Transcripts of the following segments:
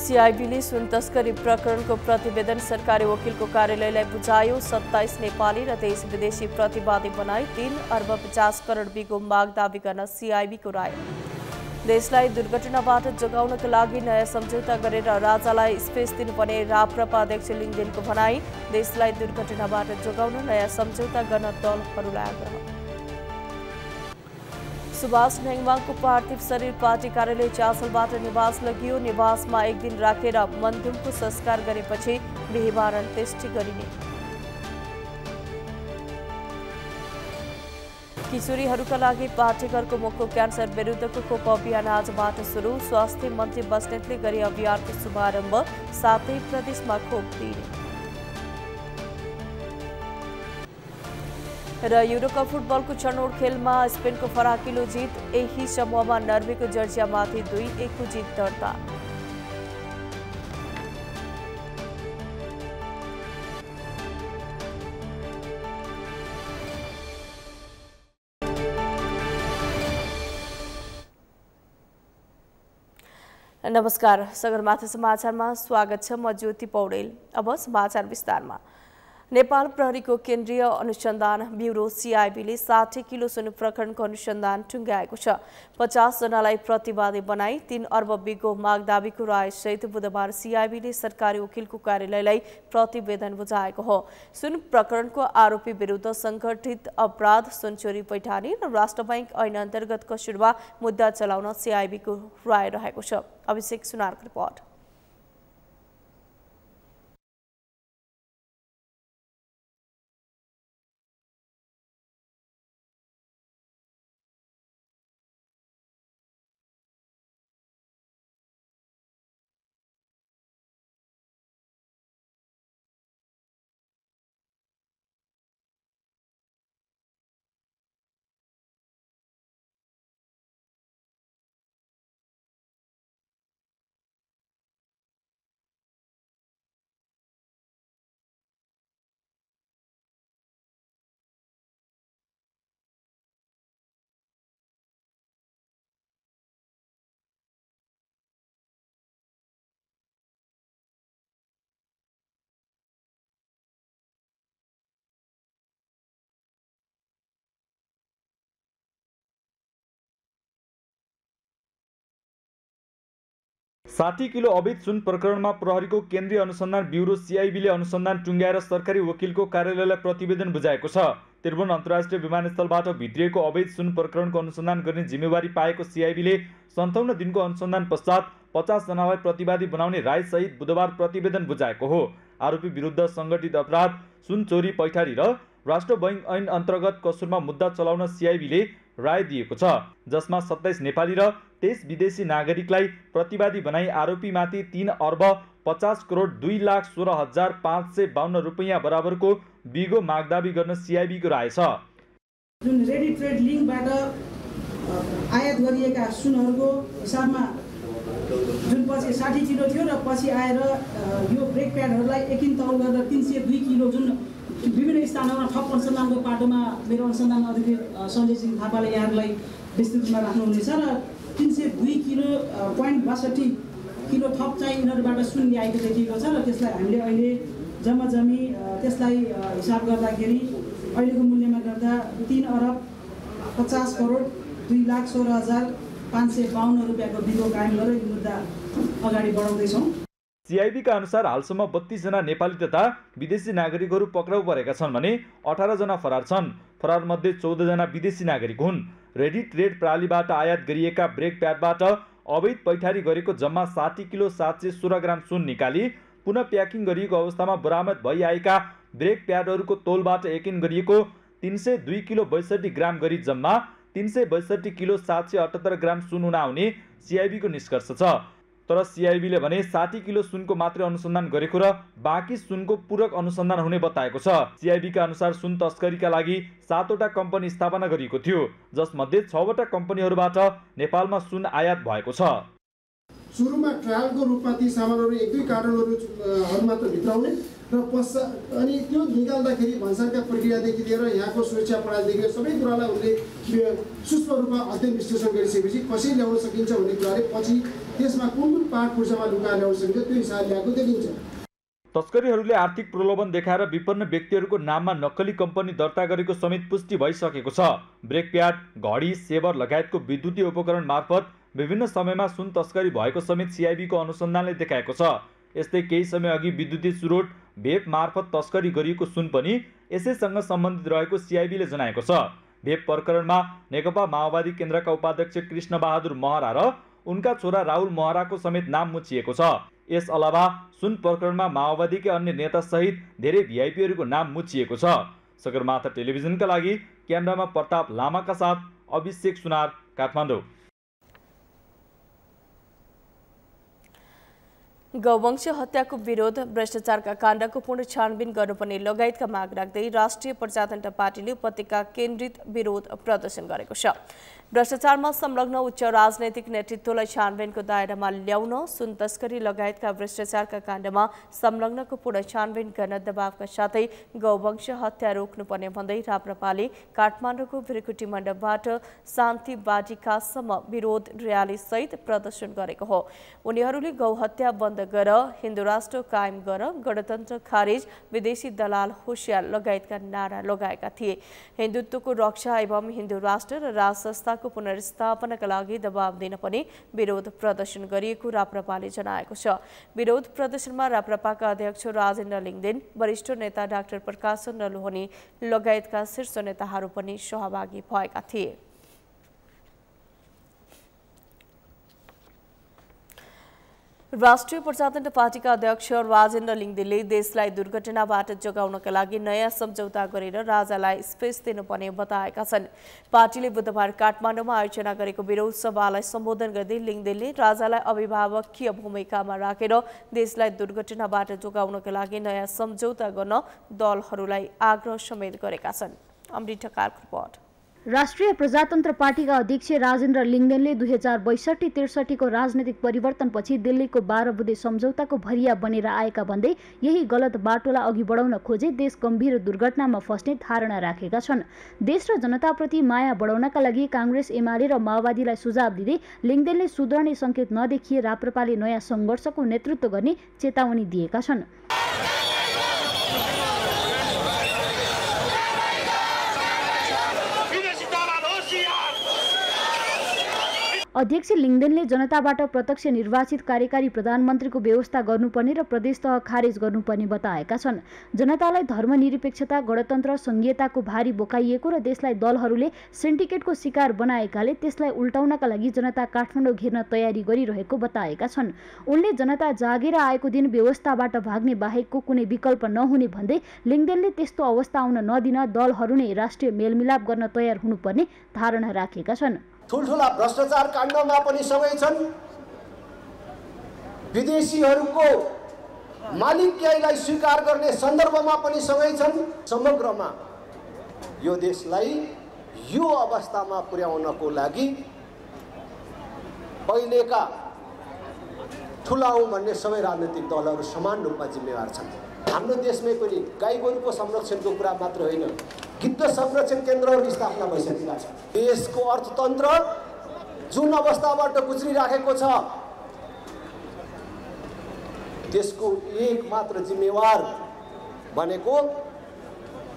सीआईबीले सुन तस्करी प्रकरणको प्रतिवेदन सरकारी वकिलको कार्यालयलाई बुझायो। 27 नेपाली र 23 विदेशी प्रतिवादी बनाई 3 अर्ब 50 करोड बिगो माग दावी गर्न सीआईबीको राय। देशलाई दुर्घटनाबाट जोगाउनका लागि नयाँ सम्झौता गरेर राजालाई स्पेस दिनुपर्ने राप्रपा अध्यक्ष लिङदेनको भनाई। देशलाई दुर्घटनाबाट जोगाउन नयाँ सम्झौता गर्न दलहरूलाई आग्रह। सुभाष नेङमाङको पार्थिव शरीर पार्टी कार्यालय चासलबाट निवास लगियो। निवासमा एक दिन राखेर मन्धुमको संस्कार गरेपछि बिहिबार अन्त्येष्टि गरिने। किशोरीहरूका लागि पाठेघरको मुखको क्यान्सर विरुद्धको खोप अभियान आजबाट सुरु। स्वास्थ्य मन्त्री बस्नेतले गरे अभियानको शुभारम्भ। 7 प्रदेशमा खोप दिइने। र युरोकप फुटबलको छनौट खेलमा स्पेनको फराकिलो जित। यही समूहमा नर्वेको जर्जियामाथि 2-1 को जित दर्ता। नमस्कार, सगरमाथा समाचारमा स्वागत छ। म ज्योति पौडेल। अब समाचार विस्तारमा। नेपाल प्रहरीको केन्द्रीय अनुसन्धान ब्युरो सीआईबीले 60 किलो सुन प्रकरणको अनुसन्धान टुङ्ग्याएको छ। 50 जनालाई प्रतिवादी बनाई 3 अर्ब बिगो माग दावीको रायसहित बुधबार सीआईबीले सरकारी वकिलको कार्यालयलाई प्रतिवेदन बुझाएको हो। सुन प्रकरणको आरोपी विरुद्ध संगठित अपराध, सुन चोरी, पैठानी र राष्ट्र बैंक ऐन अन्तर्गत कसुरमा मुद्दा चलाउन सीआईबीको राय रहेको छ। अभिषेक सुनारको रिपोर्ट। साठी किलो अवैध सुन प्रकरणमा प्रहरीको केन्द्रीय अनुसन्धान ब्युरो सीआईबीले अनुसन्धान टुङ्ग्याएर सरकारी वकिलको कार्यालयलाई प्रतिवेदन बुझाएको छ। त्रिभुवन अन्तर्राष्ट्रिय विमानस्थलबाट भित्रिएको अवैध सुन प्रकरणको अनुसन्धान गर्ने जिम्मेवारी पाएको सीआईबीले 57 दिनको अनुसन्धान पश्चात 50 जनालाई प्रतिवादी बनाउने रायसहित बुधबार प्रतिवेदन बुझाएको हो। आरोपी विरुद्ध संगठित अपराध, सुन चोरी, पैठारी र राष्ट्र बैंक ऐन अन्तर्गत कसुरमा मुद्दा चलाउन सीआईबीले राय दिएको छ, जसमा 27 नेपाली र 23 विदेशी नागरिकलाई प्रतिवादी बनाई आरोपीमाथि 3 अर्ब 50 करोड 2,16,552 रुपैयाँ बराबरको बिगो मागदावी गर्न सीआईबीको राय छ। जुन रेडी ट्रेड लिङ्कबाट आयात गरिएका सुनहरूको हिसाबमा जुन पछि 60 किलो थियो र पछि आएर यो ब्रेक प्याडहरूलाई एकिन तौल गरेर 302 किलो जुन विभिन्न स्थानहरूमा थप अनुसन्धानको पाटोमा मेरो अनुसन्धान अधिकृत सञ्जय सिंह थापाले यहाँहरूलाई विस्तृतमा राख्नुहुनेछ र 302 किलो 0.62 किलो थप चाहिँ यिनीहरूबाट सुन ल्याएको देखिएको छ र त्यसलाई हामीले अहिले जम्मी त्यसलाई हिसाब गर्दाखेरि अहिलेको मूल्यमा गर्दा 3 अर्ब 50 करोड 2,16,552 रुपियाँको बिगो कायम गरेर यो मुद्दा अगाडि बढाउँदैछौँ। सीआईबीका अनुसार हालसम्म 32 जना नेपाली तथा विदेशी नागरिकहरू पक्राउ परेका छन् भने 18 जना फरार छन्। फरार मध्ये 14 जना विदेशी नागरिक हुन्। रेडी ट्रेड प्रणालीबाट आयात गरिएका ब्रेक प्याडबाट अवैध पैठारी गरेको जम्मा 60 किलो 716 ग्राम सुन निकाली पुनः प्याकिङ गरिएको अवस्थामा बरामद भइआएका ब्रेक प्याडहरूको तौलबाट एकिन गरिएको 302 किलो 62 ग्राम गरी जम्मा 362 किलो 778 ग्राम सुन हुन आउने सीआईबीको निष्कर्ष छ। तर सीआईबीले भने 60 किलो सुनको मात्रै अनुसन्धान गरेको र बाँकी सुनको पूरक अनुसन्धान हुने बताएको छ। सीआईबीका अनुसार सुन तस्करीका लागि 7वटा कम्पनी स्थापना गरिएको थियो, जसमध्ये 6वटा कम्पनीहरूबाट नेपालमा सुन आयात भएको छ। सुरुमा ट्रायलको रूपमा ती सामानहरू 1-2 कार्टनहरू मात्र भित्राउने र पश्चात अनि त्यो निकाल्दाखेरि भन्सारका प्रक्रियादेखि लिएर यहाँको सुरक्षा प्रणालीदेखि लिएर सबै कुरालाई उनले सूक्ष्म रूपमा अध्ययन विश्लेषण गरिसकेपछि कसरी ल्याउन सकिन्छ भन्ने कुराले पछि त्यसमा कुन पाठ पूर्जामा लुकाएर ल्याउन सकिन्छ त्यो हिसाबले ल्याएको देखिन्छ। तस्करीहरूले आर्थिक प्रलोभन देखाएर विपन्न व्यक्तिहरूको नाममा नक्कली कम्पनी दर्ता गरेको समेत पुष्टि भइसकेको छ। ब्रेक प्याड, घडी, सेवर लगायतको विद्युतीय उपकरण मार्फत विभिन्न समयमा सुन तस्करी भएको समेत सिआइबीको अनुसन्धानले देखाएको छ। यस्तै केही समय अघि विद्युतीय चुरोट, भेप मार्फत तस्करी गरिएको सुन पनि यसैसँग सम्बन्धित रहेको सिआइबीले जनाएको छ। भेप प्रकरणमा नेकपा माओवादी केन्द्रका उपाध्यक्ष कृष्ण बहादुर महरा र उनका छोरा राहुल महराको समेत नाम मुछिएको छ। यस अलावा सुन प्रकरणमा माओवादीकै अन्य नेता सहित धेरै भिआइपीहरूको नाम मुछिएको छ। सगरमाथा टेलिभिजनका लागि क्यामेरामा प्रताप लामाका साथ अभिषेक सुनार, काठमाडौँ। गौवंश हत्याको विरोध, भ्रष्टाचारका काण्डको पूर्ण छानबिन गर्नुपर्ने लगायतका माग राख्दै राष्ट्रिय प्रजातन्त्र पार्टीले उपत्यका केन्द्रित विरोध प्रदर्शन गरेको छ। भ्रष्टाचारमा संलग्न उच्च राजनैतिक नेतृत्वलाई छानबिनको दायरामा ल्याउन, सुन तस्करी लगायतका भ्रष्टाचारका काण्डमा संलग्नको पूर्ण छानबिन गर्न दबावका साथै गौवंश हत्या रोक्नुपर्ने भन्दै राप्रपाले काठमाडौँको भिरकुटी मण्डपबाट शान्ति वाटिकासम्म विरोध र्याली सहित प्रदर्शन गरेको हो। उनीहरूले गौ हत्या बन्द गर, हिन्दू राष्ट्र कायम गर, गणतन्त्र खारेज, विदेशी दलाल होशियार लगायतका नारा लगाएका थिए। हिन्दुत्वको रक्षा एवं हिन्दू राष्ट्र र राज संस्थाको पुनर्स्थापनाका लागि दबाव दिन पनि विरोध प्रदर्शन गरिएको राप्रपाले जनाएको छ। विरोध प्रदर्शनमा राप्रपाका अध्यक्ष राजेन्द्र लिङदेन, वरिष्ठ नेता डाक्टर प्रकाश चन्द्र लोहनी लगायतका शीर्ष नेताहरू पनि सहभागी भएका थिए। राष्ट्रिय प्रजातन्त्र पार्टीका अध्यक्ष राजेन्द्र लिङदेनले देशलाई दुर्घटनाबाट जोगाउनका लागि नयाँ सम्झौता गरेर राजालाई स्पेस दिनुपर्ने बताएका छन्। पार्टीले बुधबार काठमाडौँमा आयोजना गरेको विरोध सभालाई सम्बोधन गर्दै लिङदेनले राजालाई अभिभावकीय भूमिकामा राखेर देशलाई दुर्घटनाबाट जोगाउनका लागि नयाँ सम्झौता गर्न दलहरूलाई आग्रह समेत गरेका छन्। अमृत ढकालको रिपोर्ट। राष्ट्रिय प्रजातन्त्र पार्टीका अध्यक्ष राजेन्द्र लिङदेनले 2062-63 को राजनीतिक परिवर्तनपछि दिल्लीको 12 बुँदे सम्झौताको भरिया बनेर आएका भन्दै यही गलत बाटोलाई अघि बढाउन खोजे देश गम्भीर दुर्घटनामा फस्ने धारणा राखेका छन्। देश र जनताप्रति माया बढाउनका लागि कांग्रेस, एमाले र माओवादीलाई सुझाव दिँदै लिङदेनले सुध्रने संकेत नदेखिए राप्रपाले नयाँ संघर्षको नेतृत्व गर्ने चेतावनी दिएका छन्। अध्यक्ष लिङदेनले जनताबाट प्रत्यक्ष निर्वाचित कार्यकारी प्रधानमन्त्रीको व्यवस्था गर्नुपर्ने र प्रदेश तह खारेज गर्नुपर्ने बताएका छन्। जनतालाई धर्मनिरपेक्षता, गणतन्त्र, संघीयताको भारी बोकाइएको र देशलाई दलहरूले सिन्डिकेटको शिकार बनाएकाले त्यसलाई उल्टाउनका लागि जनता काठमाडौँ घेर्न तयारी गरिरहेको बताएका छन्। उनले जनता जागेर आएको दिन व्यवस्थाबाट भाग्ने बाहेकको कुनै विकल्प नहुने भन्दै लिङदेनले त्यस्तो अवस्था आउन नदिन दलहरू नै राष्ट्रिय मेलमिलाप गर्न तयार हुनुपर्ने धारणा राखेका छन्। ठुल्ठुला भ्रष्टाचार काण्डमा पनि सँगै छन्, विदेशीहरूको मालिक्याईलाई स्वीकार गर्ने सन्दर्भमा पनि सँगै छन्। समग्रमा यो देशलाई यो अवस्थामा पुर्याउनको लागि पहिलेका ठुलाऊ भन्ने सबै राजनीतिक दलहरू समान रूपमा जिम्मेवार छन्। हाम्रो देशमै पनि गाई गोरुको संरक्षणको कुरा मात्र होइन, गिद्ध संरक्षण केन्द्रहरू स्थापना भइसकेका छन्। देशको अर्थतन्त्र जुन अवस्थाबाट गुज्रिराखेको छ त्यसको एकमात्र जिम्मेवार भनेको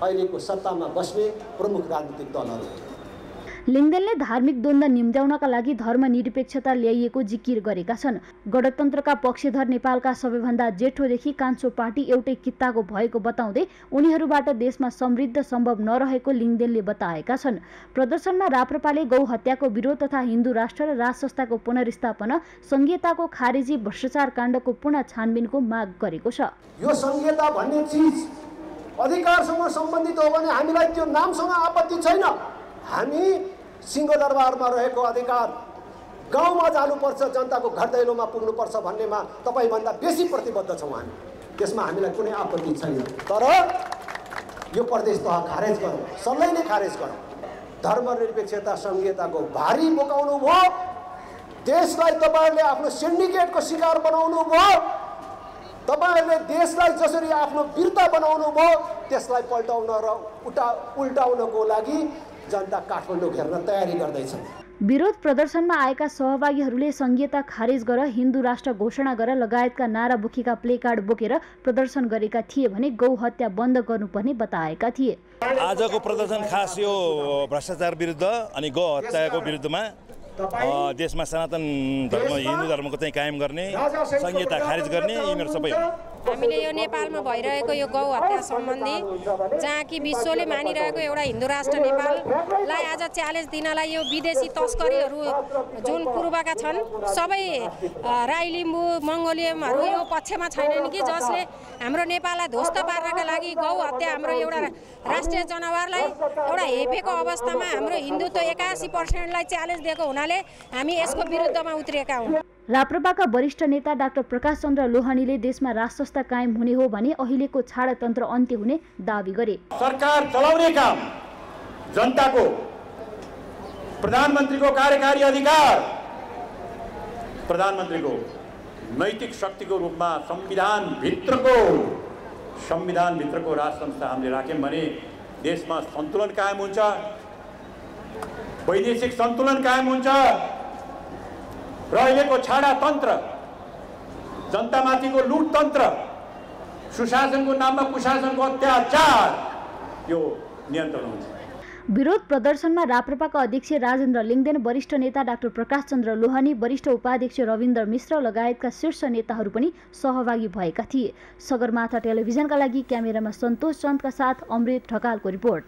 अहिलेको सत्तामा बस्ने प्रमुख राजनीतिक दलहरू। लिङदेनले धार्मिक द्वन्द्व निम्त्याउनका लागि धर्मनिरपेक्षता ल्याइएको जिकिर गरेका छन्। गणतन्त्रका पक्षधर नेपालका सबैभन्दा जेठोदेखि कान्छो पार्टी एउटै कित्ताको भएको बताउँदै उनीहरूबाट देशमा समृद्ध सम्भव नरहेको लिङदेनले बताएका छन्। प्रदर्शनमा राप्रपाले गौ हत्याको विरोध तथा हिन्दू राष्ट्र र राज संस्थाको पुनर्स्थापना, संघीयताको खारेजी, भ्रष्टाचार काण्डको पुनः छानबिनको माग गरेको छ। यो संघीयता भन्ने चिज अधिकारसँग सम्बन्धित हो भने हामीलाई त्यो नामसँग आपत्ति छैन। हामी सिंहदरबारमा रहेको अधिकार, गाउँमा जानुपर्छ, जनताको घर दैलोमा पुग्नुपर्छ भन्नेमा तपाईभन्दा बेसी प्रतिबद्ध छौँ हामी। त्यसमा हामीलाई कुनै आपत्ति छैन। तर यो प्रदेश तह खारेज गरौँ, सल्लै नै खारेज गरौँ। धर्मनिरपेक्षता, संघीयताको भारी बोकाउनु भयो, देशलाई तपाईँहरूले आफ्नो सिन्डिकेटको शिकार बनाउनु भयो, तपाईँहरूले देशलाई जसरी आफ्नो वीरता बनाउनु भयो त्यसलाई पल्टाउन र उल्टाउनको लागि जनता काठमाडौँ घेर्न तयारी गर्दैछन्। विरोध प्रदर्शनमा आएका सहभागीहरूले संघीयता खारेज गर हिन्दू राष्ट्र घोषणा गर लगायतका नारा बोकेका प्लेकार्ड बोकेर प्रदर्शन गरेका थिए भने गौ हत्या बन्द गर्नुपर्ने बताएका थिए। आजको प्रदर्शन खास यो भ्रष्टाचार विरुद्ध अनि गौ हत्याको विरुद्धमा देशमा सनातन धर्म हिन्दू धर्मको चाहिँ कायम गर्ने संहिता खारेज गर्ने यिनीहरू सबै हो। हामीले यो नेपालमा भइरहेको यो गौ हत्या सम्बन्धी जहाँ कि विश्वले मानिरहेको एउटा हिन्दू राष्ट्र नेपाललाई आज च्यालेन्ज दिनलाई यो विदेशी तस्करीहरू जुन पूर्वका छन् सबै राई लिम्बू मङ्गोलियमहरू यो पक्षमा छैनन् कि जसले हाम्रो नेपाललाई ध्वस्त पार्नका लागि गौ हत्या हाम्रो एउटा राष्ट्रिय जनावरलाई एउटा हेपेको अवस्थामा हाम्रो हिन्दुत्व 81%लाई च्यालेन्ज दिएको हुनाले हामी यसको विरुद्धमा उत्रिएका हौँ। राप्रपाका वरिष्ठ नेता डाक्टर प्रकाश चन्द्र लोहानीले देशमा राजसंस्था कायम हुने हो भने अहिलेको छाडतन्त्र अन्त्य हुने दावी गरे। सरकार चलाउने काम जनताको प्रधानमन्त्रीको कार्यकारी अधिकार प्रधानमन्त्रीको नैतिक शक्तिको रूपमा संविधानभित्रको राजसंस्था हामीले राख्यौँ भने देशमा सन्तुलन कायम हुन्छ, वैदेशिक सन्तुलन कायम हुन्छ र अहिलेको छाडातन्त्र जनतामाथिको लुटतन्त्र सुशासनको नाममा कुशासनको अत्याचार यो नियन्त्रण हुन्छ। विरोध प्रदर्शनमा राप्रपाका अध्यक्ष राजेन्द्र लिङदेन, वरिष्ठ नेता डाक्टर प्रकाश चन्द्र लोहानी, वरिष्ठ उपाध्यक्ष रविन्द्र मिश्र लगायतका शीर्ष नेताहरू पनि सहभागी भएका थिए। सगरमाथा टेलिभिजनका लागि क्यामेरामा सन्तोष चन्दका साथ अमृत ढकालको रिपोर्ट।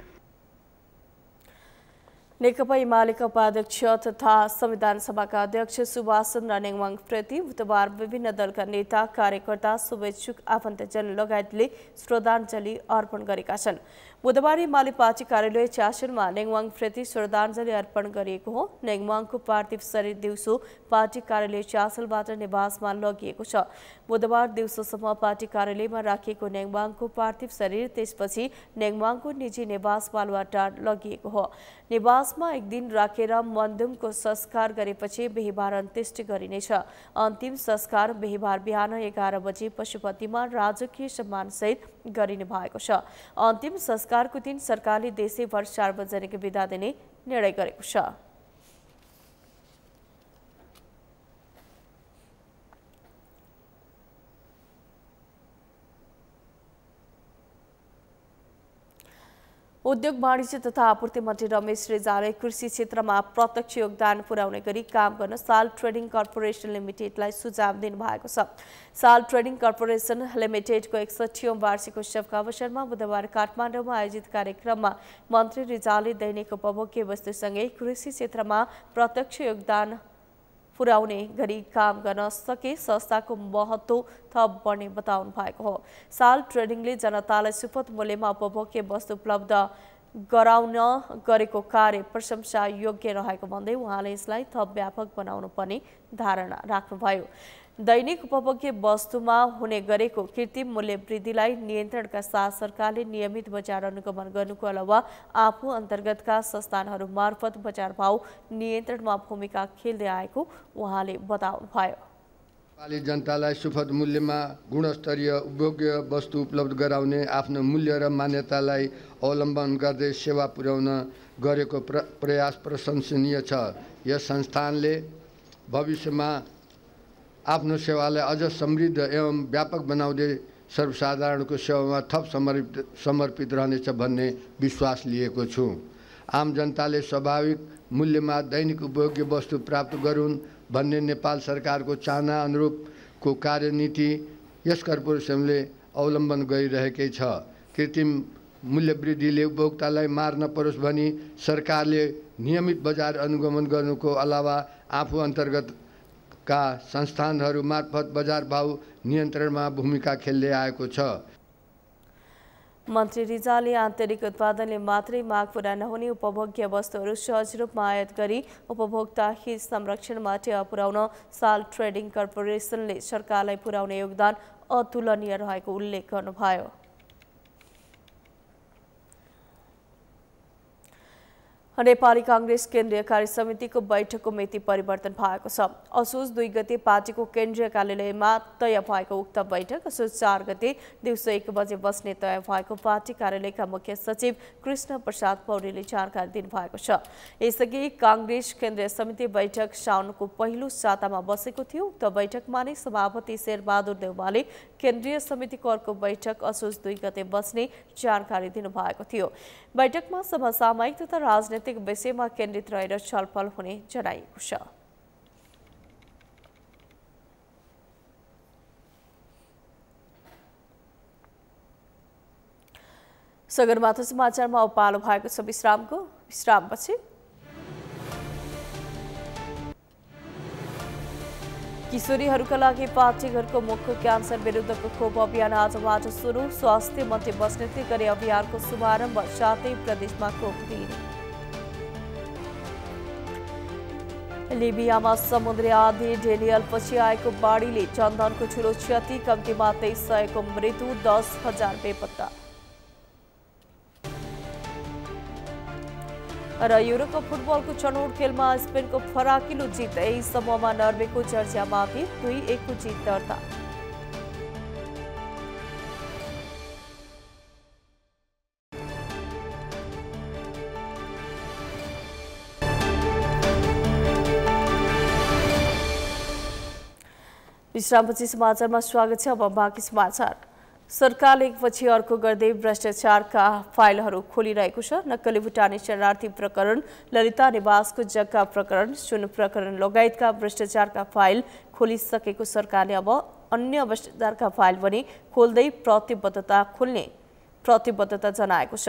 नेकपा एमालेका उपाध्यक्ष तथा संविधान सभाका अध्यक्ष सुभाष चन्द्र नेङवाङ प्रति बुधबार विभिन्न दलका नेता, कार्यकर्ता, शुभेच्छुक, आफन्तजन लगायतले श्रद्धाञ्जली अर्पण गरेका छन्। बुधबार एमाले पार्टी कार्यालय च्यासलमा नेङवाङ प्रति श्रद्धाञ्जली अर्पण गरिएको हो। नेङवाङको पार्थिव शरीर दिउँसो पार्टी कार्यालय च्यासलबाट निवासमा लगिएको छ। बुधबार दिउँसोसम्म पार्टी कार्यालयमा राखिएको नेङवाङको पार्थिव शरीर त्यसपछि नेङवाङको निजी निवास बालुवाटार लगिएको हो। निवासमा एक दिन राखेर मन्दुमको संस्कार गरेपछि बिहीबार अन्त्येष्टि गरिनेछ। अन्तिम संस्कार बिहीबार बिहान 11 बजे पशुपतिमा राजकीय सम्मानसहित गरिने भएको छ। अन्तिम संस्कारको दिन सरकारले देशैभर सार्वजनिक बिदा दिने निर्णय गरेको छ। उद्योग वाणिज्य तथा आपूर्ति मन्त्री रमेश रिजालले कृषि क्षेत्रमा प्रत्यक्ष योगदान पुर्याउने गरी काम गर्न साल ट्रेडिङ कर्पोरेसन लिमिटेडलाई सुझाव दिनुभएको छ। साल ट्रेडिङ कर्पोरेसन लिमिटेडको 61औं वार्षिक उत्सवका अवसरमा बुधबार काठमाडौँमा आयोजित कार्यक्रममा मन्त्री रिजालले दैनिक उपभोग्य वस्तुसँगै कृषि क्षेत्रमा प्रत्यक्ष योगदान पुर्याउने गरी काम गर्न सके संस्थाको महत्त्व थप बढ्ने बताउनु भएको हो। साल ट्रेडिङले जनतालाई सुपथ मूल्यमा उपभोग्य वस्तु उपलब्ध गराउन गरेको कार्य प्रशंसा योग्य रहेको भन्दै उहाँले यसलाई थप व्यापक बनाउनु पर्ने धारणा राख्नुभयो। दैनिक उपभोग्य वस्तुमा हुने गरेको कृत्रिम मूल्य वृद्धिलाई नियन्त्रणका साथ सरकारले नियमित बजार अनुगमन गर्नुको अलावा आफू अन्तर्गतका संस्थानहरू मार्फत बजार भाव नियन्त्रणमा भूमिका खेल्दै आएको उहाँले बताउनुभयो। नेपाली जनतालाई सुपथ मूल्यमा गुणस्तरीय उपभोग्य वस्तु उपलब्ध गराउने आफ्नो मूल्य र मान्यतालाई अवलम्बन गर्दै सेवा पुर्याउन गरेको प्रयास प्रशंसनीय छ। यस संस्थानले भविष्यमा आफ्नो सेवालाई अझ समृद्ध एवं व्यापक बनाउँदै सर्वसाधारणको सेवामा थप समर्पित रहनेछ भन्ने विश्वास लिएको छु। आम जनताले स्वाभाविक मूल्यमा दैनिक उपभोग्य वस्तु प्राप्त गरून् भन्ने नेपाल सरकारको चाहना अनुरूपको कार्यनीति यस कर्पोरेसनले अवलम्बन गरिरहेकै छ। कृत्रिम मूल्य वृद्धिले उपभोक्तालाई मार नपरोस् भनी सरकारले नियमित बजार अनुगमन गर्नुको अलावा आफू अन्तर्गतका संस्थानहरू मार्फत बजार भाव नियन्त्रणमा भूमिका खेल्दै आएको छ। मन्त्री रिजालले आन्तरिक उत्पादनले मात्रै माग पूरा नहुने उपभोग्य वस्तुहरू सहज रूपमा आयात गरी उपभोक्ता हित संरक्षणमाथि पुर्याउन साल ट्रेडिङ कर्पोरेसनले सरकारलाई पुर्याउने योगदान अतुलनीय रहेको उल्लेख गर्नुभयो। नेपाली कांग्रेस केन्द्रीय कार्य समितिको बैठकको मिति परिवर्तन भएको छ। असोज 2 गते पार्टीको केन्द्रीय कार्यालयमा तय भएको उक्त बैठक असोज 4 गते दिउँसो 1 बजे बस्ने तय भएको पार्टी कार्यालयका मुख्य सचिव कृष्ण प्रसाद पौडेलले जानकारी दिनुभएको छ। यसअघि कांग्रेस केन्द्रीय समिति बैठक साउनको पहिलो सातामा बसेको थियो। उक्त बैठकमा नै सभापति शेरबहादुर देउवाले केन्द्रीय समितिको अर्को बैठक असोज 2 गते बस्ने जानकारी दिनुभएको थियो। बैठकमा समसामयिक तथा राजनीतिक विषयमा केन्द्रित रहेर छलफल हुने जनाइएको छ। सगरमाथा समाचारमा उपालो भएको छ विश्रामपछि किशोरीहरूका लागि पार्टीघरको मुखको क्यान्सर विरुद्धको खोप अभियान आजबाट सुरु। स्वास्थ्य मन्त्री बस्नेतले गरे अभियानको शुभारम्भ, साथै प्रदेशमा खोप दिइने। लिबियामा समुद्री आँधी डेनियलपछि आएको बाढीले जनधनको ठूलो क्षति, कम्तीमा 2300को मृत्यु, 10,000 बेपत्ता। र युरोकप फुटबलको छनौट खेलमा स्पेनको फराकिलो जित, यही समूहमा नर्वेको जर्जियामाथि 2-1 को जित दर्ता। विश्रामपछि समाचारमा स्वागत छ। अब बाँकी समाचार। सरकारले एकपछि अर्को गर्दै भ्रष्टाचारका फाइलहरू खोलिरहेको छ। नक्कली भुटानी शरणार्थी प्रकरण, ललिता निवासको जग्गा प्रकरण, सुन प्रकरण लगायतका भ्रष्टाचारका फाइल खोलिसकेको सरकारले अब अन्य भ्रष्टाचारका फाइल पनि खोल्दै प्रतिबद्धता जनाएको छ।